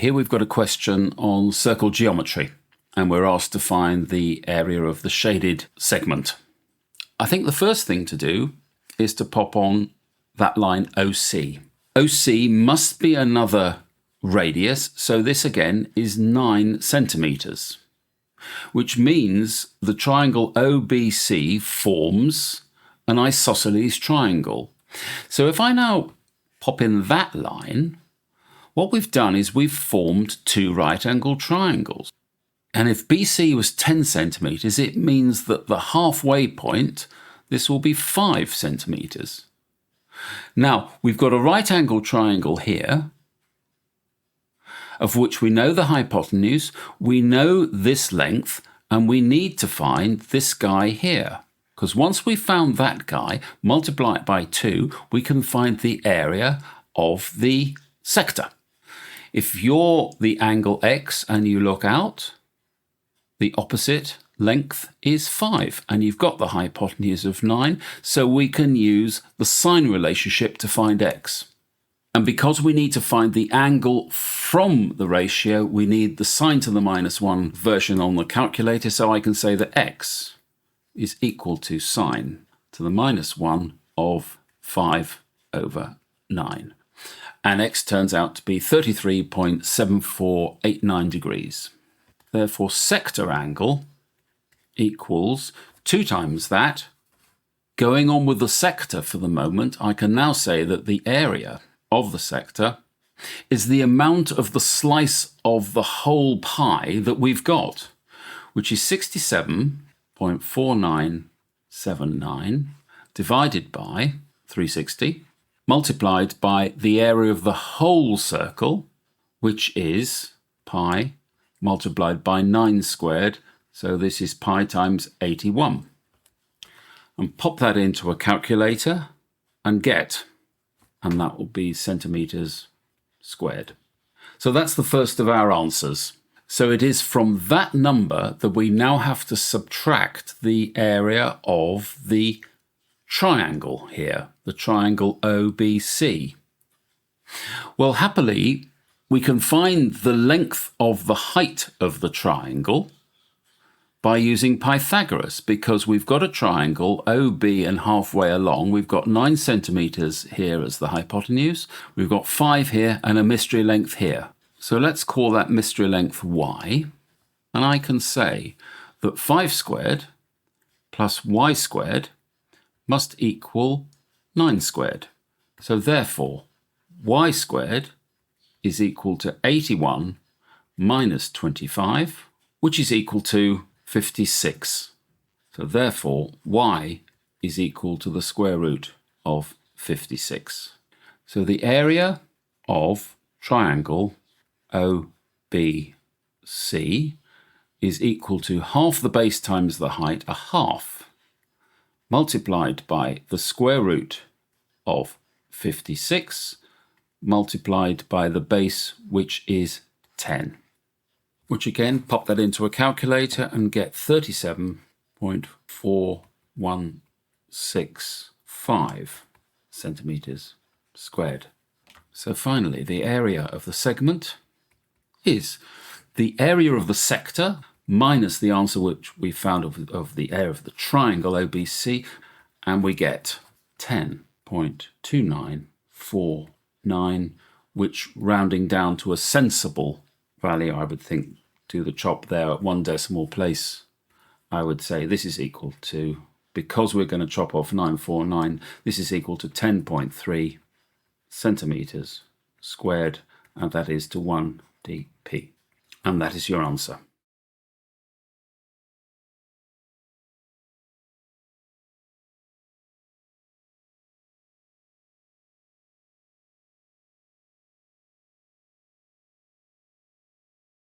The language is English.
Here we've got a question on circle geometry, and we're asked to find the area of the shaded segment. I think the first thing to do is to pop on that line OC. OC must be another radius, so this again is 9 centimetres, which means the triangle OBC forms an isosceles triangle. So if I now pop in that line, what we've done is we've formed 2 right-angled triangles. And if BC was 10 centimetres, it means that the halfway point, this will be 5 centimetres. Now, we've got a right-angled triangle here, of which we know the hypotenuse, we know this length, and we need to find this guy here. Because once we've found that guy, multiply it by 2, we can find the area of the sector. If you're the angle X and you look out, the opposite length is 5, and you've got the hypotenuse of 9, so we can use the sine relationship to find X. And because we need to find the angle from the ratio, we need the sine to the -1 version on the calculator, so I can say that X is equal to sine to the -1 of 5/9. And X turns out to be 33.7489 degrees. Therefore, sector angle equals 2 times that. Going on with the sector for the moment, I can now say that the area of the sector is the amount of the slice of the whole pie that we've got, which is 67.4979 divided by 360, multiplied by the area of the whole circle, which is pi multiplied by 9 squared, so this is pi times 81. And pop that into a calculator and get, and that will be centimetres squared. So that's the first of our answers. So it is from that number that we now have to subtract the area of the triangle here, the triangle OBC. Well, happily, we can find the length of the height of the triangle by using Pythagoras, because we've got a triangle OB and halfway along. We've got 9 centimetres here as the hypotenuse. We've got 5 here and a mystery length here. So let's call that mystery length y. And I can say that 5 squared plus y squared must equal 9 squared. So therefore, y squared is equal to 81 minus 25, which is equal to 56. So therefore, y is equal to the square root of 56. So the area of triangle OBC is equal to half the base times the height, a half, multiplied by the square root of 56, multiplied by the base, which is 10. Which again, pop that into a calculator and get 37.4165 centimetres squared. So finally, the area of the segment is the area of the sector minus the answer which we found of the area of the triangle OBC, and we get 10.2949, which, rounding down to a sensible value, I would think, do the chop there at 1 decimal place, I would say this is equal to, because we're going to chop off 949, this is equal to 10.3 centimetres squared, and that is to 1 dp. And that is your answer.